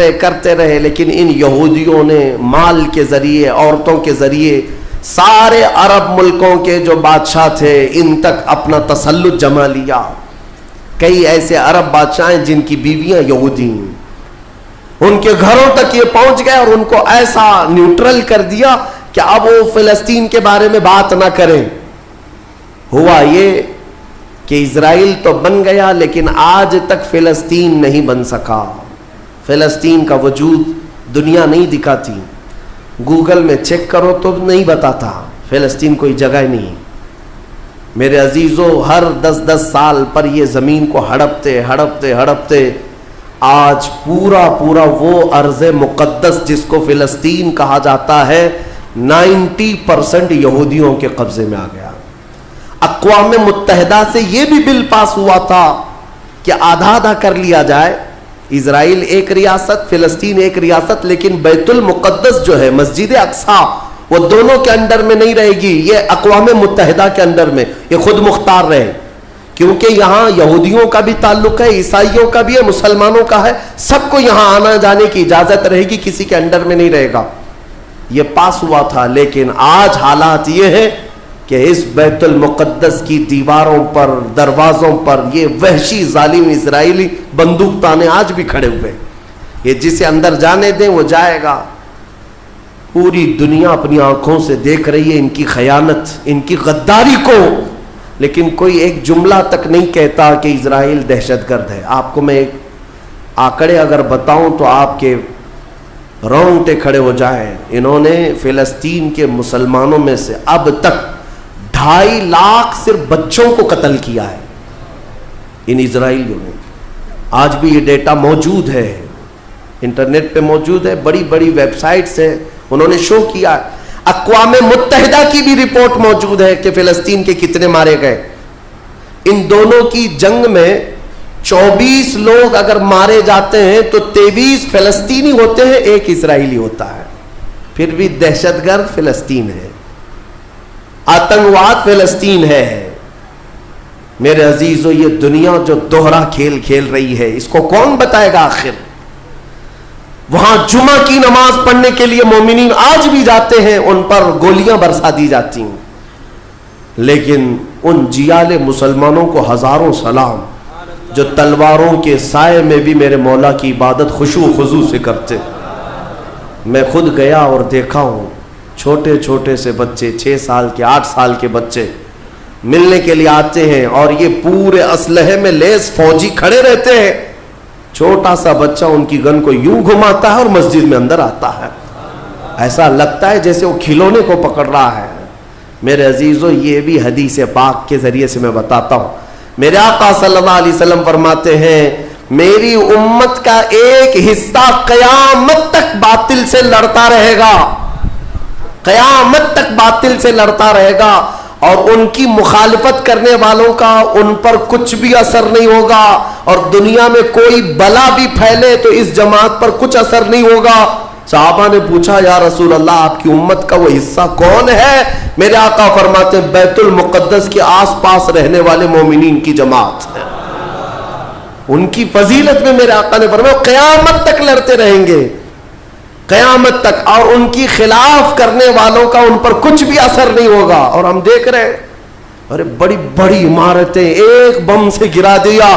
S1: رہے، لیکن ان یہودیوں نے مال کے ذریعے، عورتوں کے ذریعے سارے عرب ملکوں کے جو بادشاہ تھے ان تک اپنا تسلط جما لیا۔ کئی ایسے عرب بادشاہ ہیں جن کی بیویاں یہودی ہیں، ان کے گھروں تک یہ پہنچ گئے اور ان کو ایسا نیوٹرل کر دیا کہ اب وہ فلسطین کے بارے میں بات نہ کریں. ہوا یہ کہ اسرائیل تو بن گیا لیکن آج تک فلسطین نہیں بن سکا. فلسطین کا وجود دنیا نہیں دکھاتی, گوگل میں چیک کرو تو نہیں بتاتا, فلسطین کوئی جگہ نہیں. میرے عزیزو, ہر 10 سال پر یہ زمین کو ہڑپتے ہڑپتے ہڑپتے آج پورا وہ ارض مقدس جس کو فلسطین کہا جاتا ہے 90% یہودیوں کے قبضے میں آ گیا. اقوام متحدہ سے یہ بھی بل پاس ہوا تھا کہ آدھا آدھا کر لیا جائے, اسرائیل ایک ریاست, فلسطین ایک ریاست, لیکن بیت المقدس جو ہے مسجد اقصیٰ وہ دونوں کے انڈر میں نہیں رہے گی, یہ اقوام متحدہ کے انڈر میں, یہ خود مختار رہے, کیونکہ یہاں یہودیوں کا بھی تعلق ہے, عیسائیوں کا بھی ہے, مسلمانوں کا ہے, سب کو یہاں آنا جانے کی اجازت رہے گی, کسی کے انڈر میں نہیں رہے گا. یہ پاس ہوا تھا, لیکن آج حالات یہ ہے کہ اس بیت المقدس کی دیواروں پر, دروازوں پر یہ وحشی ظالم اسرائیلی بندوق تانے آج بھی کھڑے ہوئے. یہ جسے اندر جانے دیں وہ جائے گا. پوری دنیا اپنی آنکھوں سے دیکھ رہی ہے ان کی خیانت, ان کی غداری کو, لیکن کوئی ایک جملہ تک نہیں کہتا کہ اسرائیل دہشت گرد ہے. آپ کو میں ایک آنکڑے اگر بتاؤں تو آپ کے رونگٹے کھڑے ہو جائیں. انہوں نے فلسطین کے مسلمانوں میں سے اب تک 2.5 لاکھ صرف بچوں کو قتل کیا ہے ان اسرائیلیوں نے. آج بھی یہ ڈیٹا موجود ہے, انٹرنیٹ پہ موجود ہے, بڑی بڑی ویب سائٹس ہیں, انہوں نے شو کیا. اقوام متحدہ کی بھی رپورٹ موجود ہے کہ فلسطین کے کتنے مارے گئے. ان دونوں کی جنگ میں 24 لوگ اگر مارے جاتے ہیں تو 23 فلسطینی ہوتے ہیں, ایک اسرائیلی ہوتا ہے. پھر بھی دہشت گرد فلسطین ہے, آتنکواد فلسطین ہے. میرے عزیزو, یہ دنیا جو دوہرا کھیل کھیل رہی ہے اس کو کون بتائے گا آخر؟ وہاں جمعہ کی نماز پڑھنے کے لیے مومنین آج بھی جاتے ہیں, ان پر گولیاں برسا دی جاتی ہیں, لیکن ان جیال مسلمانوں کو ہزاروں سلام جو تلواروں کے سائے میں بھی میرے مولا کی عبادت خشوع و خضوع سے کرتے. میں خود گیا اور دیکھا ہوں, چھوٹے چھوٹے سے بچے, 6 سال کے 8 سال کے بچے ملنے کے لیے آتے ہیں اور یہ پورے اسلحے میں لیس فوجی کھڑے رہتے ہیں. چھوٹا سا بچہ ان کی گن کو یوں گھماتا ہے اور مسجد میں اندر آتا ہے, ایسا لگتا ہے جیسے وہ کھلونے کو پکڑ رہا ہے. میرے عزیزو, یہ بھی حدیث پاک کے ذریعے سے میں بتاتا ہوں. میرے آقا صلی اللہ علیہ وسلم فرماتے ہیں میری امت کا ایک حصہ قیامت تک باطل سے لڑتا رہے گا, قیامت تک باطل سے لڑتا رہے گا, اور ان کی مخالفت کرنے والوں کا ان پر کچھ بھی اثر نہیں ہوگا, اور دنیا میں کوئی بلا بھی پھیلے تو اس جماعت پر کچھ اثر نہیں ہوگا. صحابہ نے پوچھا یا رسول اللہ آپ کی امت کا وہ حصہ کون ہے؟ میرے آقا فرماتے ہیں بیت المقدس کے آس پاس رہنے والے مومنین کی جماعت ہے. ان کی فضیلت میں میرے آقا نے فرمایا قیامت تک لڑتے رہیں گے, قیامت تک, اور ان کی خلاف کرنے والوں کا ان پر کچھ بھی اثر نہیں ہوگا. اور ہم دیکھ رہے ہیں, ارے بڑی بڑی عمارتیں ایک بم سے گرا دیا,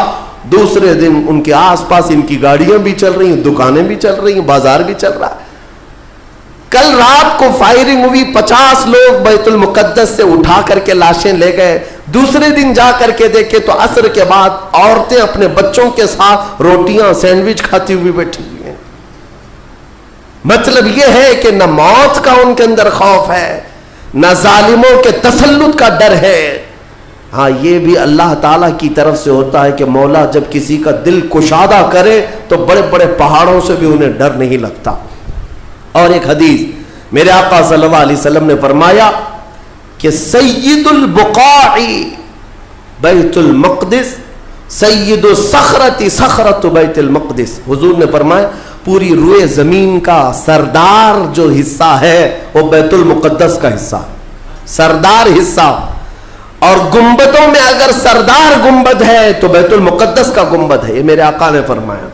S1: دوسرے دن ان کے آس پاس ان کی گاڑیاں بھی چل رہی ہیں, دکانیں بھی چل رہی ہیں, بازار بھی چل رہا ہے. کل رات کو فائرنگ ہوئی, 50 لوگ بیت المقدس سے اٹھا کر کے لاشیں لے گئے. دوسرے دن جا کر کے دیکھے تو عصر کے بعد عورتیں اپنے بچوں کے ساتھ روٹیاں سینڈوچ کھاتی ہوئی بیٹھی ہوئی ہیں. مطلب یہ ہے کہ نہ موت کا ان کے اندر خوف ہے, نہ ظالموں کے تسلط کا ڈر ہے. ہاں یہ بھی اللہ تعالیٰ کی طرف سے ہوتا ہے کہ مولا جب کسی کا دل کشادہ کرے تو بڑے بڑے پہاڑوں سے بھی انہیں ڈر نہیں لگتا. اور ایک حدیث میرے آقا صلی اللہ علیہ وسلم نے فرمایا کہ سید البقاع بیت المقدس, سید الصخرۃ صخرۃ بیت المقدس. حضور نے فرمایا پوری روئے زمین کا سردار جو حصہ ہے وہ بیت المقدس کا حصہ, سردار حصہ. اور گنبدوں میں اگر سردار گنبد ہے تو بیت المقدس کا گنبد ہے, یہ میرے آقا نے فرمایا.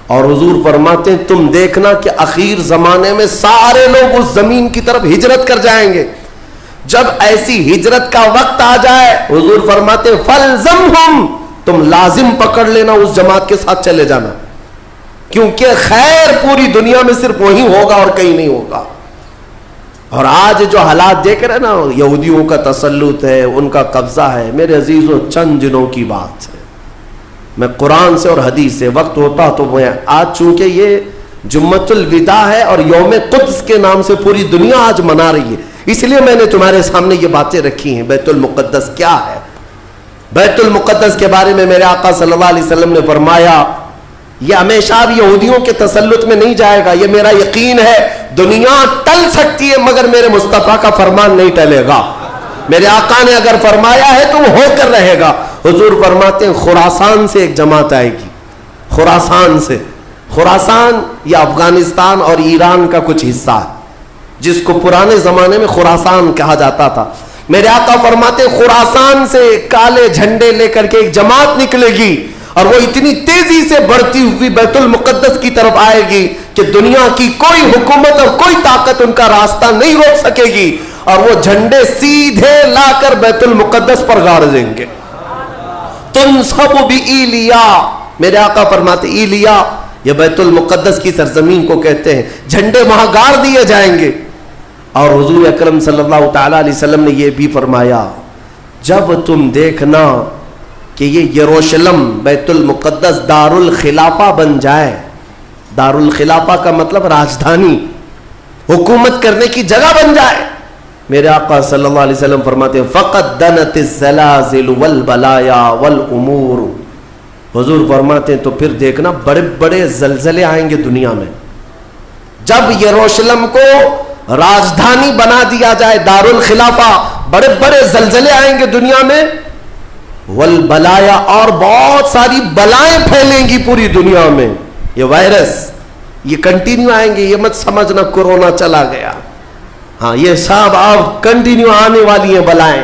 S1: اور حضور فرماتے ہیں تم دیکھنا کہ اخیر زمانے میں سارے لوگ اس زمین کی طرف ہجرت کر جائیں گے. جب ایسی ہجرت کا وقت آ جائے حضور فرماتے ہیں فَلْزَمْهُمْ, تم لازم پکڑ لینا, اس جماعت کے ساتھ چلے جانا. کیونکہ خیر پوری دنیا میں صرف وہی ہوگا اور کہیں نہیں ہوگا. اور آج جو حالات دیکھ رہے ہیں نا, یہودیوں کا تسلط ہے, ان کا قبضہ ہے, میرے عزیزوں چند دنوں کی بات ہے. میں قرآن سے اور حدیث سے, وقت ہوتا تو میں آج, چونکہ یہ جمعۃ الوداع ہے اور یوم قدس کے نام سے پوری دنیا آج منا رہی ہے, اس لیے میں نے تمہارے سامنے یہ باتیں رکھی ہیں. بیت المقدس کیا ہے؟ بیت المقدس کے بارے میں میرے آقا صلی اللہ علیہ وسلم نے فرمایا یہ ہمیشہ اب یہودیوں کے تسلط میں نہیں جائے گا. یہ میرا یقین ہے, دنیا ٹل سکتی ہے مگر میرے مصطفیٰ کا فرمان نہیں ٹلے گا. میرے آقا نے اگر فرمایا ہے تو وہ ہو کر رہے گا. حضور فرماتے ہیں خراسان سے ایک جماعت آئے گی. خراسان سے, خراسان یہ افغانستان اور ایران کا کچھ حصہ ہے, جس کو پرانے زمانے میں خراسان کہا جاتا تھا. میرے آقا فرماتے ہیں خراسان سے کالے جھنڈے لے کر کے ایک جماعت نکلے گی, اور وہ اتنی تیزی سے بڑھتی ہوئی بیت المقدس کی طرف آئے گی کہ دنیا کی کوئی حکومت اور کوئی طاقت ان کا راستہ نہیں روک سکے گی, اور وہ جھنڈے سیدھے لا کر بیت المقدس پر گاڑ دیں گے. تنصب بإیلیا, میرے آقا فرماتے ایلیا یہ بیت المقدس کی سرزمین کو کہتے ہیں, جھنڈے وہاں گاڑ دیے جائیں گے. اور حضور اکرم صلی اللہ تعالی علیہ وسلم نے یہ بھی فرمایا جب تم دیکھنا کہ یہ یروشلم بیت المقدس دار الخلافہ بن جائے. دار الخلافہ کا مطلب راجدھانی, حکومت کرنے کی جگہ بن جائے. میرے آقا صلی اللہ علیہ وسلم فرماتے ہیں فقد دنت الزلازل والبلایا والامور. حضور فرماتے ہیں تو پھر دیکھنا بڑے بڑے زلزلے آئیں گے دنیا میں. جب یروشلم کو راجدھانی بنا دیا جائے, دار الخلافہ, بڑے بڑے زلزلے آئیں گے دنیا میں. والبلایا, اور بہت ساری بلائیں پھیلیں گی پوری دنیا میں. یہ وائرس یہ کنٹینیو آئیں گے, یہ مت سمجھنا کورونا چلا گیا. ہاں یہ سب اب کنٹینیو آنے والی ہیں بلائیں.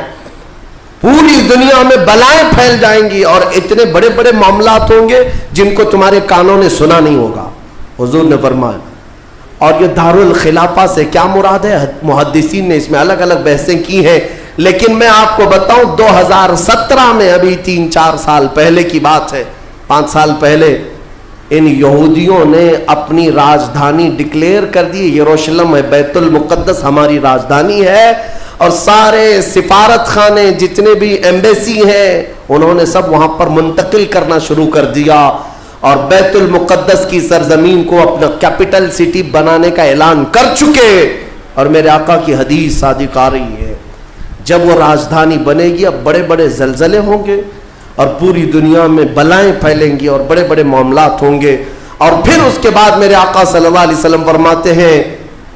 S1: پوری دنیا میں بلائیں پھیل جائیں گی اور اتنے بڑے بڑے معاملات ہوں گے جن کو تمہارے کانوں نے سنا نہیں ہوگا. حضور نے فرمایا. اور یہ دار الخلافہ سے کیا مراد ہے؟ محدثین نے اس میں الگ الگ بحثیں کی ہیں, لیکن میں آپ کو بتاؤں 2017 میں, ابھی 3-4 سال پہلے کی بات ہے, 5 سال پہلے, ان یہودیوں نے اپنی راجدھانی ڈکلیئر کر دی. یروشلم ہے, بیت المقدس ہماری راجدھانی ہے, اور سارے سفارت خانے جتنے بھی ایمبیسی ہیں انہوں نے سب وہاں پر منتقل کرنا شروع کر دیا, اور بیت المقدس کی سرزمین کو اپنا کیپٹل سٹی بنانے کا اعلان کر چکے. اور میرے آقا کی حدیث صادق آ رہی ہے, جب وہ راجدھانی بنے گی اب بڑے بڑے زلزلے ہوں گے اور پوری دنیا میں بلائیں پھیلیں گی اور بڑے بڑے معاملات ہوں گے. اور پھر اس کے بعد میرے آقا صلی اللہ علیہ وسلم فرماتے ہیں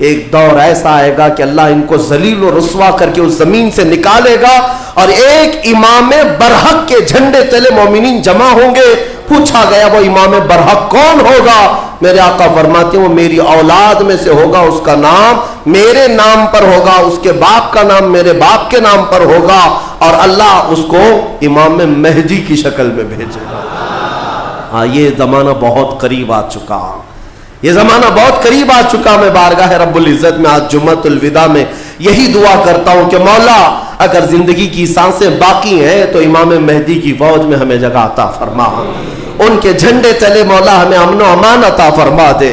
S1: ایک دور ایسا آئے گا کہ اللہ ان کو ذلیل و رسوا کر کے اس زمین سے نکالے گا, اور ایک امام برحق کے جھنڈے تلے مومنین جمع ہوں گے. پوچھا گیا وہ امام برحق کون ہوگا؟ میرے آقا فرماتے ہیں وہ میری اولاد میں سے ہوگا, اس کا نام میرے نام پر ہوگا, اس کے باپ کا نام میرے باپ کے نام پر ہوگا, اور اللہ اس کو امام مہدی کی شکل میں بھیجے گا. ہاں یہ زمانہ بہت قریب آ چکا, یہ زمانہ بہت قریب آ چکا. میں بارگاہ رب العزت میں آج جمعۃ الوداع میں یہی دعا کرتا ہوں کہ مولا اگر زندگی کی سانسیں باقی ہیں تو امام مہدی کی فوج میں ہمیں جگہ عطا فرما, ان کے جھنڈے تلے مولا ہمیں امن و امان عطا فرما دے,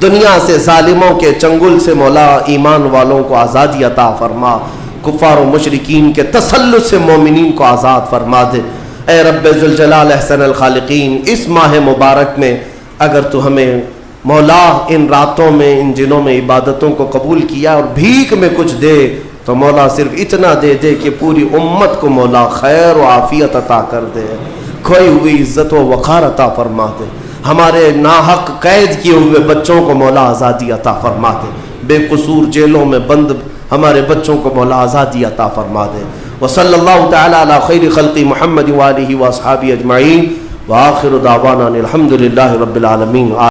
S1: دنیا سے ظالموں کے چنگل سے مولا ایمان والوں کو آزادی عطا فرما, کفار و مشرکین کے تسلط سے مومنین کو آزاد فرما دے. اے رب ذوالجلال احسن الخالقین, اس ماہ مبارک میں اگر تو ہمیں مولا ان راتوں میں ان دنوں میں عبادتوں کو قبول کیا اور بھیک میں کچھ دے تو مولا صرف اتنا دے دے کہ پوری امت کو مولا خیر و عافیت عطا کر دے, کھوئی ہوئی عزت و وقار عطا فرما دے, ہمارے ناحق قید کیے ہوئے بچوں کو مولا آزادی عطا فرما دے, بے قصور جیلوں میں بند ہمارے بچوں کو مولا آزادی عطا فرما دے. وصلی اللہ تعالی علی خیر خلق محمد وآلہ واصحابہ اجمعین, وآخر دعوانا الحمد للہ رب العالمین.